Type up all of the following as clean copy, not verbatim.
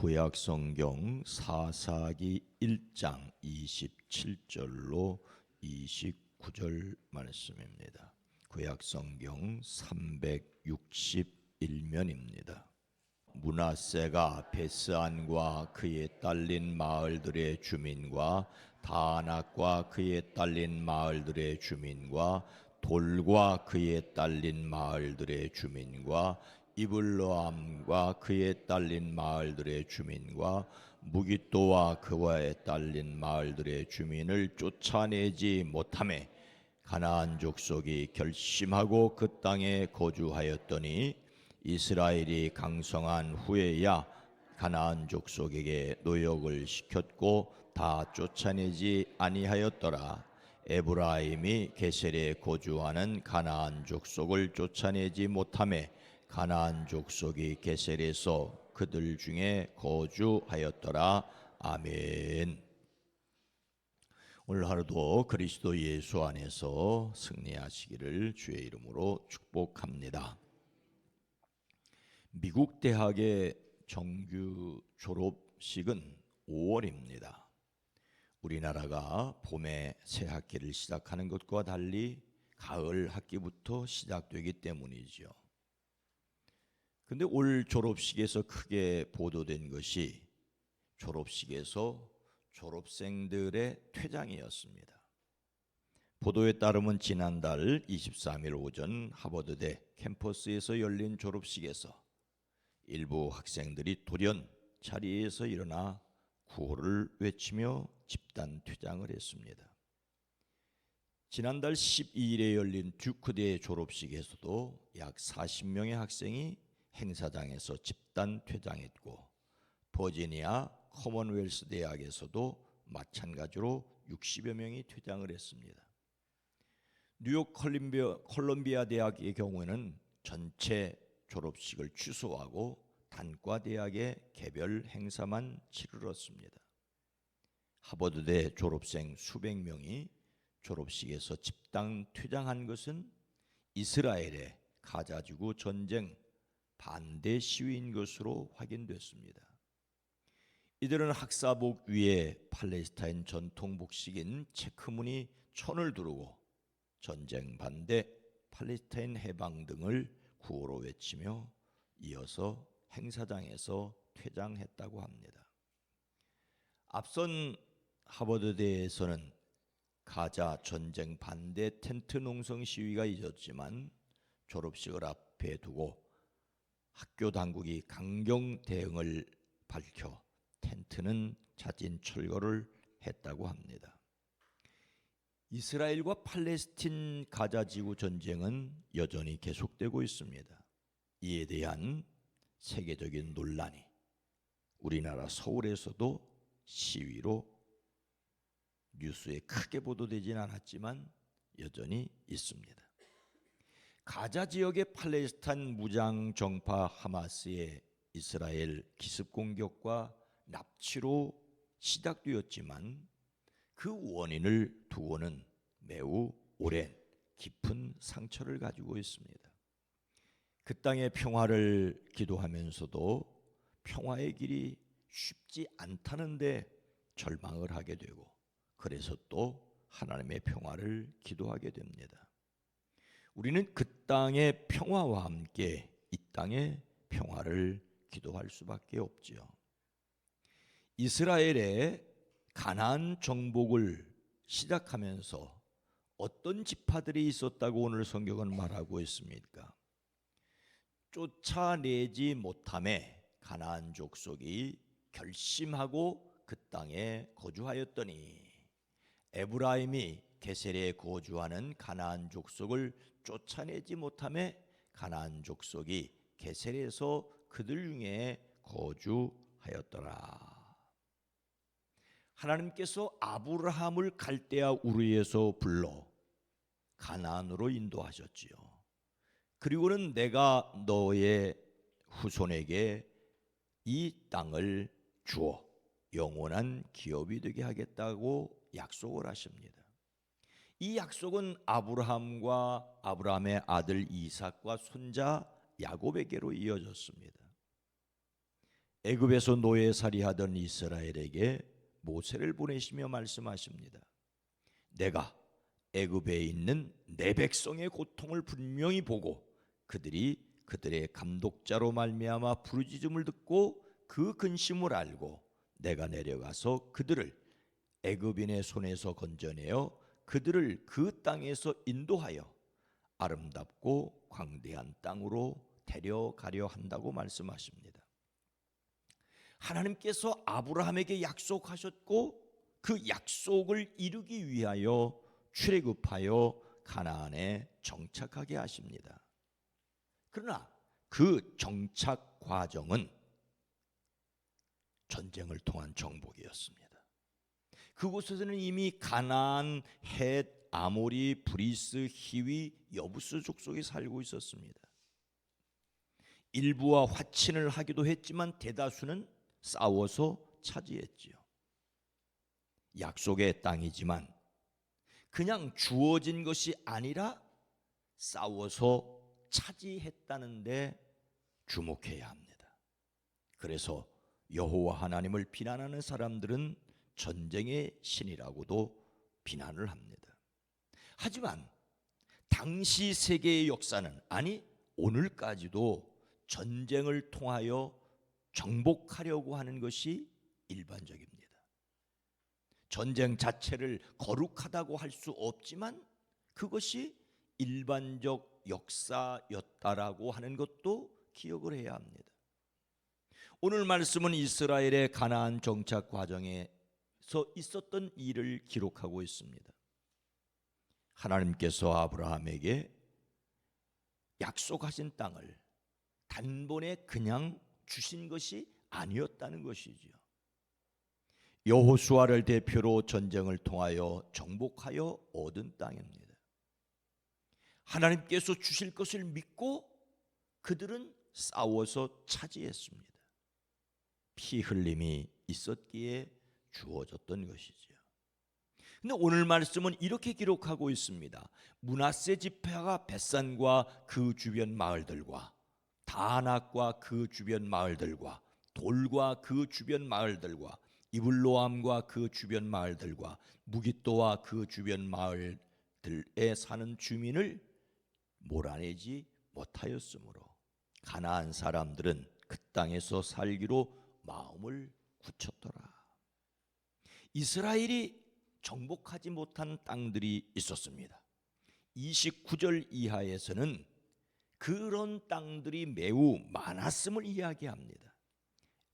구약성경 사사기 1장 27절로 29절 말씀입니다. 구약성경 361면입니다. 므낫세가 베스안과 그에 딸린 마을들의 주민과 다낙과 그에 딸린 마을들의 주민과 돌과 그에 딸린 마을들의 주민과 이블로암과 그에 딸린 마을들의 주민과 무깃도와 그와에 딸린 마을들의 주민을 쫓아내지 못하매 가나안 족속이 결심하고 그 땅에 거주하였더니 이스라엘이 강성한 후에야 가나안 족속에게 노역을 시켰고 다 쫓아내지 아니하였더라. 에브라임이 게셀에 거주하는 가나안 족속을 쫓아내지 못하매 가나안 족속이 게셀에서 그들 중에 거주하였더라. 아멘. 오늘 하루도 그리스도 예수 안에서 승리하시기를 주의 이름으로 축복합니다. 미국 대학의 정규 졸업식은 5월입니다. 우리나라가 봄에 새 학기를 시작하는 것과 달리 가을 학기부터 시작되기 때문이죠. 근데 올 졸업식에서 크게 보도된 것이 졸업식에서 졸업생들의 퇴장이었습니다. 보도에 따르면 지난달 23일 오전 하버드대 캠퍼스에서 열린 졸업식에서 일부 학생들이 돌연 자리에서 일어나 구호를 외치며 집단 퇴장을 했습니다. 지난달 12일에 열린 듀크대 졸업식에서도 약 40명의 학생이 행사장에서 집단 퇴장했고 버지니아 커먼웰스 대학에서도 마찬가지로 60여 명이 퇴장을 했습니다. 뉴욕 콜롬비아 대학의 경우에는 전체 졸업식을 취소하고 단과 대학의 개별 행사만 치르렀습니다. 하버드대 졸업생 수백 명이 졸업식에서 집단 퇴장한 것은 이스라엘의 가자지구 전쟁 반대 시위인 것으로 확인됐습니다. 이들은 학사복 위에 팔레스타인 전통 복식인 체크무늬 천을 두르고 전쟁 반대, 팔레스타인 해방 등을 구호로 외치며 이어서 행사장에서 퇴장했다고 합니다. 앞선 하버드대에서는 가자 전쟁 반대 텐트 농성 시위가 있었지만 졸업식을 앞에 두고 학교 당국이 강경 대응을 밝혀 텐트는 자진 철거를 했다고 합니다. 이스라엘과 팔레스틴 가자 지구 전쟁은 여전히 계속되고 있습니다. 이에 대한 세계적인 논란이 우리나라 서울에서도 시위로 뉴스에 크게 보도되지는 않았지만 여전히 있습니다. 가자 지역의 팔레스타인 무장 정파 하마스의 이스라엘 기습 공격과 납치로 시작되었지만 그 원인을 두고는 매우 오랜 깊은 상처를 가지고 있습니다. 그 땅의 평화를 기도하면서도 평화의 길이 쉽지 않다는데 절망을 하게 되고 그래서 또 하나님의 평화를 기도하게 됩니다. 우리는 그 땅의 평화와 함께 이 땅의 평화를 기도할 수밖에 없지요. 이스라엘의 가나안 정복을 시작하면서 어떤 지파들이 있었다고 오늘 성경은 말하고 있습니까? 쫓아내지 못함에 가나안 족속이 결심하고 그 땅에 거주하였더니 에브라임이 게셀에 거주하는 가나안 족속을 쫓아내지 못함에 가나안 족속이 게셀에서 그들 중에 거주하였더라. 하나님께서 아브라함을 갈대아 우르에서 불러 가나안으로 인도하셨지요. 그리고는 내가 너의 후손에게 이 땅을 주어 영원한 기업이 되게 하겠다고 약속을 하십니다. 이 약속은 아브라함과 아브라함의 아들 이삭과 손자 야곱에게로 이어졌습니다. 애굽에서 노예살이하던 이스라엘에게 모세를 보내시며 말씀하십니다. 내가 애굽에 있는 내 백성의 고통을 분명히 보고 그들이 그들의 감독자로 말미암아 부르짖음을 듣고 그 근심을 알고 내가 내려가서 그들을 애굽인의 손에서 건져내어 그들을 그 땅에서 인도하여 아름답고 광대한 땅으로 데려가려 한다고 말씀하십니다. 하나님께서 아브라함에게 약속하셨고 그 약속을 이루기 위하여 출애굽하여 가나안에 정착하게 하십니다. 그러나 그 정착 과정은 전쟁을 통한 정복이었습니다. 그곳에서는 이미 가나안, 헷, 아모리, 브리스, 히위, 여부스 족속이 살고 있었습니다. 일부와 화친을 하기도 했지만 대다수는 싸워서 차지했지요. 약속의 땅이지만 그냥 주어진 것이 아니라 싸워서 차지했다는 데 주목해야 합니다. 그래서 여호와 하나님을 비난하는 사람들은 전쟁의 신이라고도 비난을 합니다. 하지만 당시 세계의 역사는, 아니 오늘까지도 전쟁을 통하여 정복하려고 하는 것이 일반적입니다. 전쟁 자체를 거룩하다고 할 수 없지만 그것이 일반적 역사였다라고 하는 것도 기억을 해야 합니다. 오늘 말씀은 이스라엘의 가나안 정착 과정에서 있었던 일을 기록하고 있습니다. 하나님께서 아브라함에게 약속하신 땅을 단번에 그냥 주신 것이 아니었다는 것이지요. 여호수아를 대표로 전쟁을 통하여 정복하여 얻은 땅입니다. 하나님께서 주실 것을 믿고 그들은 싸워서 차지했습니다. 피 흘림이 있었기에 주어졌던 것이지요. 근데 오늘 말씀은 이렇게 기록하고 있습니다. 므낫세 지파가 벳산과 그 주변 마을들과 다낙과 그 주변 마을들과 돌과 그 주변 마을들과 이블로암과 그 주변 마을들과 무깃도와 그 주변 마을들에 사는 주민을 몰아내지 못하였으므로 가나안 사람들은 그 땅에서 살기로 마음을 굳혔더라. 이스라엘이 정복하지 못한 땅들이 있었습니다. 29절 이하에서는 그런 땅들이 매우 많았음을 이야기합니다.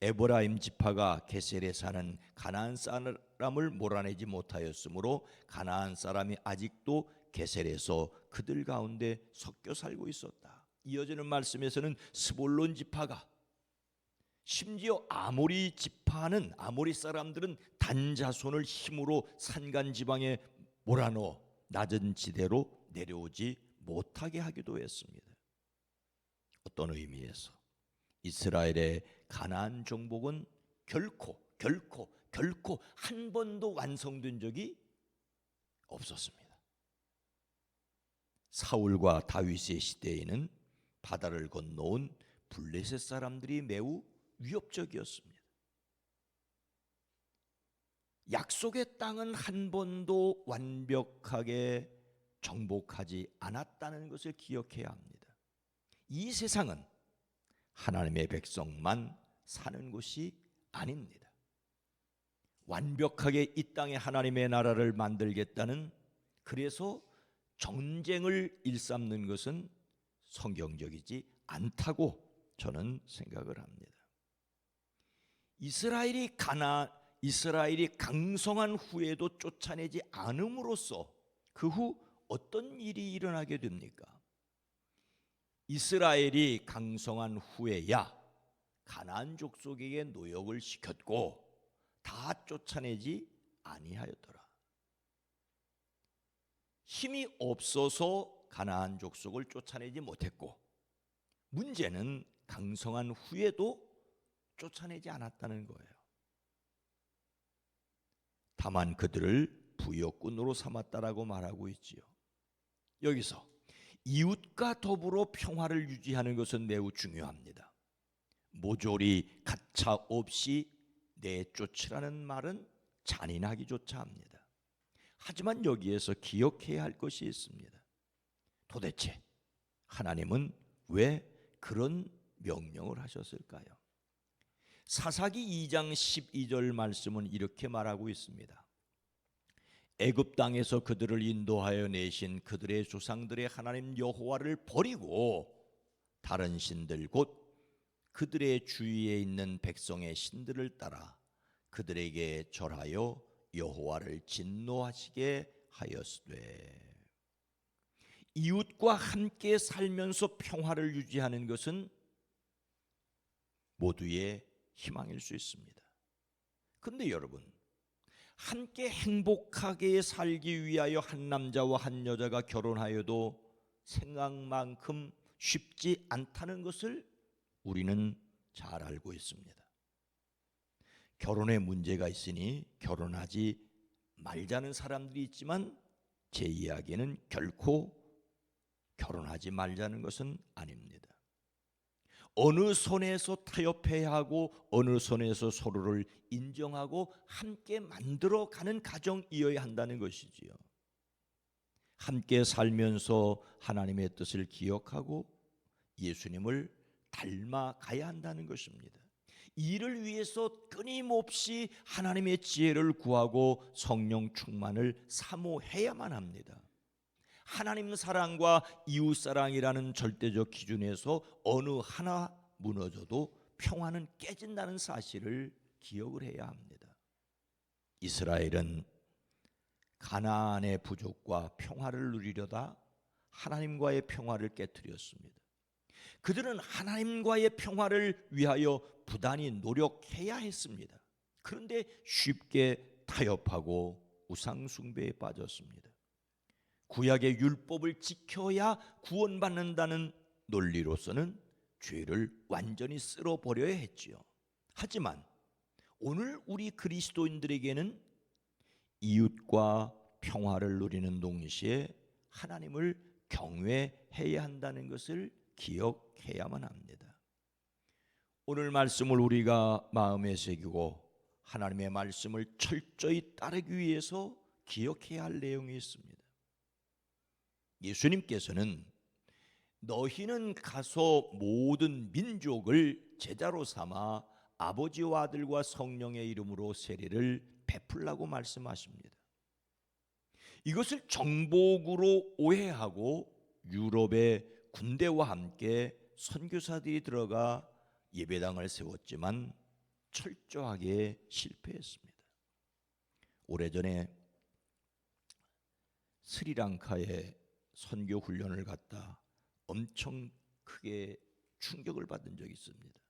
에브라임 지파가 게셀에 사는 가나안 사람을 몰아내지 못하였으므로 가나안 사람이 아직도 게셀에서 그들 가운데 섞여 살고 있었다. 이어지는 말씀에서는 스볼론 지파가, 심지어 아모리 지파는, 아모리 사람들은 단자손을 힘으로 산간 지방에 몰아넣어 낮은 지대로 내려오지 못하게 하기도 했습니다. 어떤 의미에서 이스라엘의 가나안 정복은 결코 한 번도 완성된 적이 없었습니다. 사울과 다윗의 시대에는 바다를 건너온 블레셋 사람들이 매우 위협적이었습니다. 약속의 땅은 한 번도 완벽하게 정복하지 않았다는 것을 기억해야 합니다. 이 세상은 하나님의 백성만 사는 곳이 아닙니다. 완벽하게 이 땅에 하나님의 나라를 만들겠다는, 그래서 전쟁을 일삼는 것은 성경적이지 않다고 저는 생각을 합니다. 이스라엘이 강성한 후에도 쫓아내지 않음으로써 그 후 어떤 일이 일어나게 됩니까? 이스라엘이 강성한 후에야 가나안 족속에게 노역을 시켰고 다 쫓아내지 아니하였더라. 힘이 없어서 가나안 족속을 쫓아내지 못했고, 문제는 강성한 후에도 쫓아내지 않았다는 거예요. 다만 그들을 부역군으로 삼았다라고 말하고 있지요. 여기서 이웃과 더불어 평화를 유지하는 것은 매우 중요합니다. 모조리 가차 없이 내쫓으라는 말은 잔인하기조차 합니다. 하지만 여기에서 기억해야 할 것이 있습니다. 도대체 하나님은 왜 그런 명령을 하셨을까요? 사사기 2장 12절 말씀은 이렇게 말하고 있습니다. 애굽 땅에서 그들을 인도하여 내신 그들의 조상들의 하나님 여호와를 버리고 다른 신들 곧 그들의 주위에 있는 백성의 신들을 따라 그들에게 절하여 여호와를 진노하시게 하였으되, 이웃과 함께 살면서 평화를 유지하는 것은 모두의 희망일 수 있습니다. 그런데 여러분, 함께 행복하게 살기 위하여 한 남자와 한 여자가 결혼하여도 생각만큼 쉽지 않다는 것을 우리는 잘 알고 있습니다. 결혼에 문제가 있으니 결혼하지 말자는 사람들이 있지만 제 이야기는 결코 결혼하지 말자는 것은 아닙니다. 어느 선에서 타협해야 하고 어느 선에서 서로를 인정하고 함께 만들어가는 가정이어야 한다는 것이지요. 함께 살면서 하나님의 뜻을 기억하고 예수님을 닮아가야 한다는 것입니다. 이를 위해서 끊임없이 하나님의 지혜를 구하고 성령 충만을 사모해야만 합니다. 하나님 사랑과 이웃 사랑이라는 절대적 기준에서 어느 하나 무너져도 평화는 깨진다는 사실을 기억을 해야 합니다. 이스라엘은 가나안의 부족과 평화를 누리려다 하나님과의 평화를 깨뜨렸습니다. 그들은 하나님과의 평화를 위하여 부단히 노력해야 했습니다. 그런데 쉽게 타협하고 우상 숭배에 빠졌습니다. 구약의 율법을 지켜야 구원받는다는 논리로서는 죄를 완전히 쓸어버려야 했지요. 하지만 오늘 우리 그리스도인들에게는 이웃과 평화를 누리는 동시에 하나님을 경외해야 한다는 것을 기억해야만 합니다. 오늘 말씀을 우리가 마음에 새기고 하나님의 말씀을 철저히 따르기 위해서 기억해야 할 내용이 있습니다. 예수님께서는 너희는 가서 모든 민족을 제자로 삼아 아버지와 아들과 성령의 이름으로 세례를 베풀라고 말씀하십니다. 이것을 정복으로 오해하고 유럽의 군대와 함께 선교사들이 들어가 예배당을 세웠지만 철저하게 실패했습니다. 오래전에 스리랑카에 선교 훈련을 갔다 엄청 크게 충격을 받은 적이 있습니다.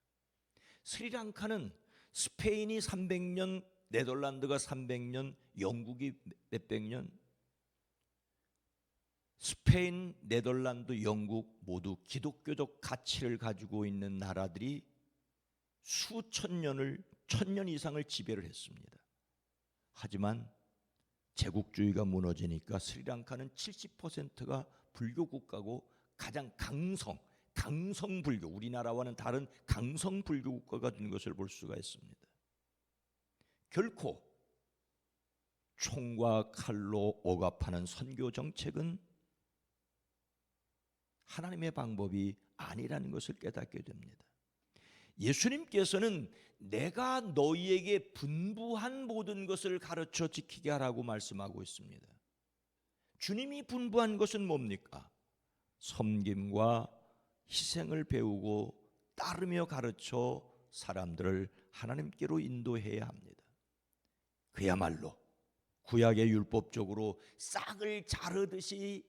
스리랑카는 스페인이 300년, 네덜란드가 300년, 영국이 몇백 년, 스페인, 네덜란드, 영국 모두 기독교적 가치를 가지고 있는 나라들이 수천 년을, 1000년 이상을 지배를 했습니다. 하지만 제국주의가 무너지니까 스리랑카는 70%가 불교 국가고 가장 강성 불교, 우리나라와는 다른 강성 불교 국가가 된 것을 볼 수가 있습니다. 결코 총과 칼로 억압하는 선교 정책은 하나님의 방법이 아니라는 것을 깨닫게 됩니다. 예수님께서는 내가 너희에게 분부한 모든 것을 가르쳐 지키게 하라고 말씀하고 있습니다. 주님이 분부한 것은 뭡니까? 섬김과 희생을 배우고 따르며 가르쳐 사람들을 하나님께로 인도해야 합니다. 그야말로 구약의 율법적으로 싹을 자르듯이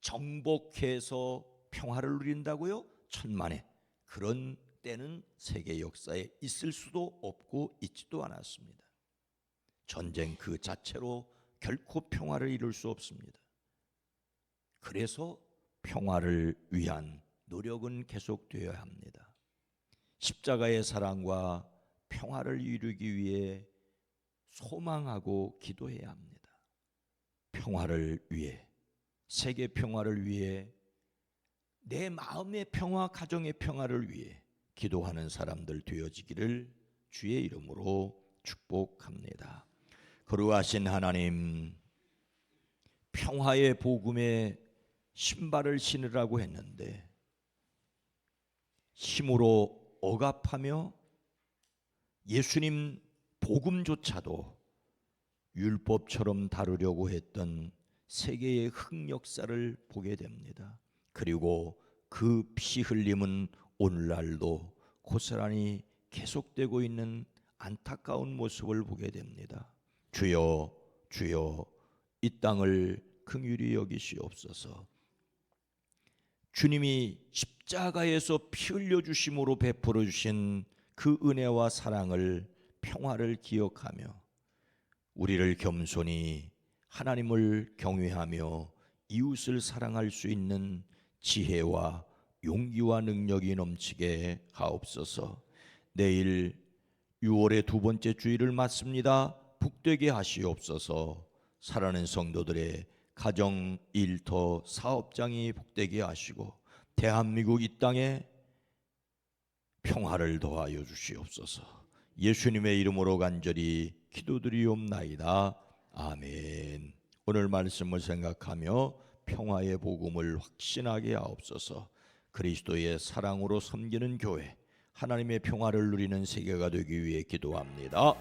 정복해서 평화를 누린다고요? 천만에 그런 때는 세계 역사에 있을 수도 없고 있지도 않았습니다. 전쟁 그 자체로 결코 평화를 이룰 수 없습니다. 그래서 평화를 위한 노력은 계속되어야 합니다. 십자가의 사랑과 평화를 이루기 위해 소망하고 기도해야 합니다. 평화를 위해, 세계 평화를 위해, 내 마음의 평화, 가정의 평화를 위해, 기도하는 사람들 되어지기를 주의 이름으로 축복합니다. 거룩하신 하나님, 평화의 복음에 신발을 신으라고 했는데 힘으로 억압하며 예수님 복음조차도 율법처럼 다루려고 했던 세계의 흑역사를 보게 됩니다. 그리고 그 피 흘림은 오늘날도 고스란히 계속되고 있는 안타까운 모습을 보게 됩니다. 주여, 주여, 이 땅을 긍휼히 여기시옵소서. 주님이 십자가에서 피 흘려 주심으로 베풀어 주신 그 은혜와 사랑을, 평화를 기억하며 우리를 겸손히 하나님을 경외하며 이웃을 사랑할 수 있는 지혜와 용기와 능력이 넘치게 하옵소서. 내일 6월의 두 번째 주일을 맞습니다. 복되게 하시옵소서. 사랑하는 성도들의 가정, 일터, 사업장이 복되게 하시고 대한민국 이 땅에 평화를 더하여 주시옵소서. 예수님의 이름으로 간절히 기도드리옵나이다. 아멘. 오늘 말씀을 생각하며 평화의 복음을 확신하게 하옵소서. 그리스도의 사랑으로 섬기는 교회, 하나님의 평화를 누리는 세계가 되기 위해 기도합니다.